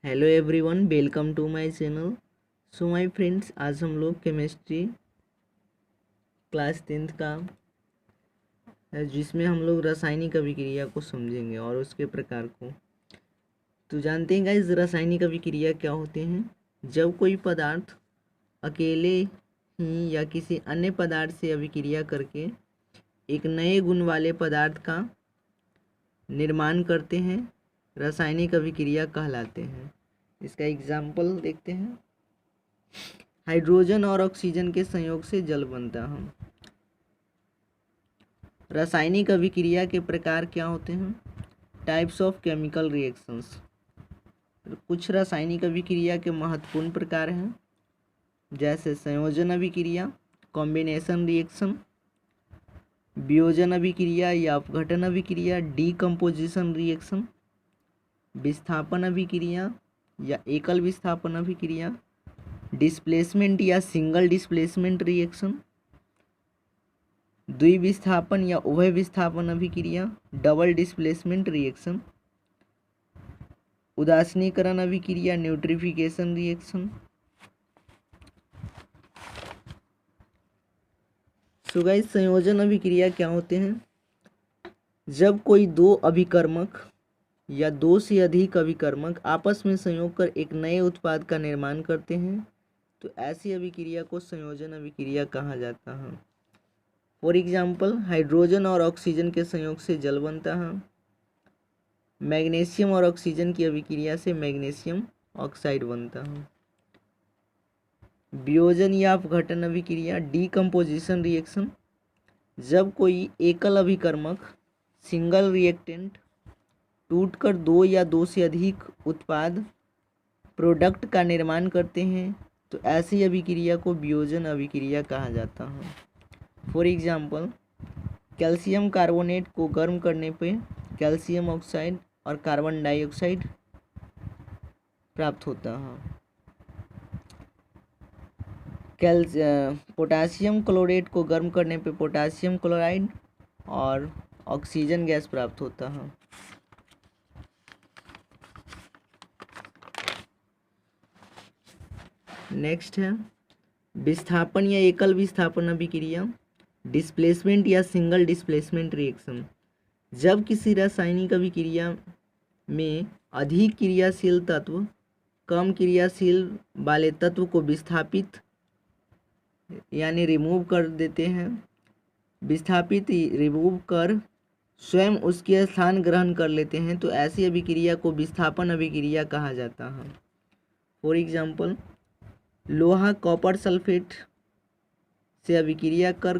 Hello everyone, welcome to my channel. So my friends, आज हम लोग केमिस्ट्री क्लास 10th का है, जिसमें हम लोग रासायनिक अभिक्रिया को समझेंगे और उसके प्रकार को। तो जानते हैं गाइस, रासायनिक अभिक्रिया क्या होते हैं। जब कोई पदार्थ अकेले ही या किसी अन्य पदार्थ से अभिक्रिया करके एक नए गुण वाले पदार्थ का निर्माण करते हैं, रासायनिक अभिक्रिया कहलाते हैं। इसका एग्जाम्पल देखते हैं। हाइड्रोजन और ऑक्सीजन के संयोग से जल बनता है। रासायनिक अभिक्रिया के प्रकार क्या होते हैं। Types of chemical reactions. कुछ रासायनिक अभिक्रिया के महत्वपूर्ण प्रकार हैं, जैसे संयोजन अभिक्रिया, कॉम्बिनेशन रिएक्शन, वियोजन अभिक्रिया या अपघटन अभिक्रिया, डीकम्पोजिशन रिएक्शन, विस्थापन अभिक्रिया या एकल विस्थापन अभिक्रिया, डिस्प्लेसमेंट या सिंगल डिस्प्लेसमेंट रिएक्शन, द्विविस्थापन या उभय विस्थापन अभिक्रिया, डबल डिस्प्लेसमेंट रिएक्शन, उदासीनीकरण अभिक्रिया, न्यूट्रिफिकेशन रिएक्शन। सो गाइस, संयोजन अभिक्रिया क्या होते हैं। जब कोई दो अभिकर्मक या दो से अधिक अभिकर्मक आपस में संयोग कर एक नए उत्पाद का निर्माण करते हैं, तो ऐसी अभिक्रिया को संयोजन अभिक्रिया कहा जाता है। फॉर एग्जाम्पल, हाइड्रोजन और ऑक्सीजन के संयोग से जल बनता है। मैग्नीशियम और ऑक्सीजन की अभिक्रिया से मैग्नीशियम ऑक्साइड बनता है। वियोजन या अपघटन अभिक्रिया, डीकम्पोजिशन रिएक्शन। जब कोई एकल अभिकर्मक सिंगल रिएक्टेंट टूटकर दो या दो से अधिक उत्पाद प्रोडक्ट का निर्माण करते हैं, तो ऐसी अभिक्रिया को वियोजन अभिक्रिया कहा जाता है। फॉर एग्जाम्पल, कैल्शियम कार्बोनेट को गर्म करने पे कैल्शियम ऑक्साइड और कार्बन डाइऑक्साइड प्राप्त होता है। पोटासियम क्लोरेट को गर्म करने पे पोटासियम क्लोराइड और ऑक्सीजन गैस प्राप्त होता है। नेक्स्ट है विस्थापन या एकल विस्थापन अभिक्रिया, डिस्प्लेसमेंट या सिंगल डिस्प्लेसमेंट रिएक्शन। जब किसी रासायनिक अभिक्रिया में अधिक क्रियाशील तत्व कम क्रियाशील वाले तत्व को विस्थापित यानी रिमूव कर देते हैं, विस्थापित रिमूव कर स्वयं उसके स्थान ग्रहण कर लेते हैं, तो ऐसी अभिक्रिया को विस्थापन अभिक्रिया कहा जाता है। फॉर एग्जाम्पल, लोहा कॉपर सल्फेट से अभिक्रिया कर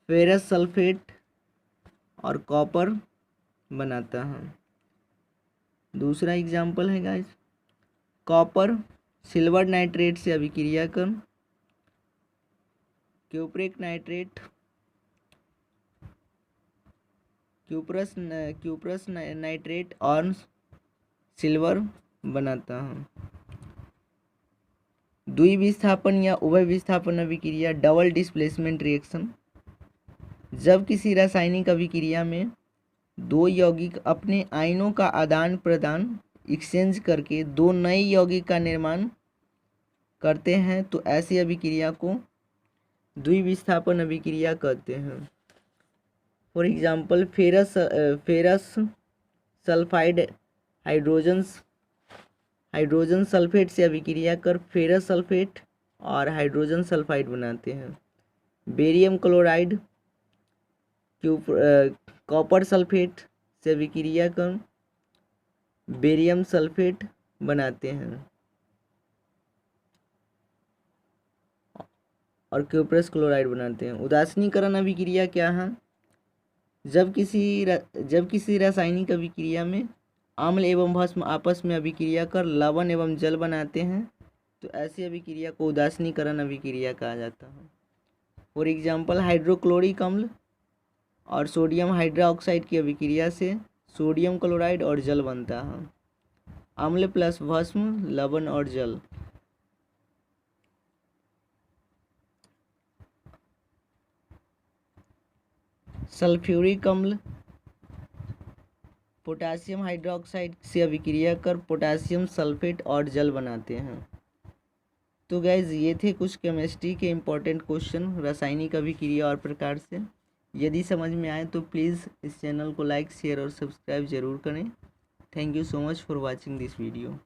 फेरस सल्फेट और कॉपर बनाता है। दूसरा एग्जाम्पल है गाइस, कॉपर सिल्वर नाइट्रेट से अभिक्रिया कर क्यूप्रिक नाइट्रेट क्यूप्रस नाइट्रेट और सिल्वर बनाता है। द्विविस्थापन या उभय विस्थापन अभिक्रिया, डबल डिस्प्लेसमेंट रिएक्शन। जब किसी रासायनिक अभिक्रिया में दो यौगिक अपने आयनों का आदान प्रदान एक्सचेंज करके दो नए यौगिक का निर्माण करते हैं, तो ऐसी अभिक्रिया को द्विविस्थापन अभिक्रिया कहते हैं। For example, ferrous sulphide hydrogen sulphate से अभिक्रिया कर फेरस सल्फेट और हाइड्रोजन सल्फाइड बनाते हैं। बेरियम क्लोराइड कॉपर सल्फेट से अभिक्रिया कर बेरियम सल्फेट बनाते हैं और क्यूप्रस क्लोराइड बनाते हैं। उदासीनीकरण अभिक्रिया क्या है। जब किसी रासायनिक अभिक्रिया में अम्ल एवं भस्म आपस में अभिक्रिया कर लवण एवं जल बनाते हैं, तो ऐसी अभिक्रिया को उदासीनीकरण अभिक्रिया कहा जाता है। फॉर एग्जाम्पल, हाइड्रोक्लोरिक अम्ल और सोडियम हाइड्रोक्साइड की अभिक्रिया से सोडियम क्लोराइड और जल बनता है। अम्ल प्लस भस्म, लवण और जल। सल्फ्यूरिक अम्ल पोटासियम हाइड्रोक्साइड से अभिक्रिया कर पोटासियम सल्फेट और जल बनाते हैं। तो गाइज ये थे कुछ केमिस्ट्री के इम्पोर्टेंट क्वेश्चन रासायनिक अभिक्रिया और प्रकार से। यदि समझ में आए तो प्लीज़ इस चैनल को लाइक शेयर और सब्सक्राइब ज़रूर करें। Thank you so much for watching this video.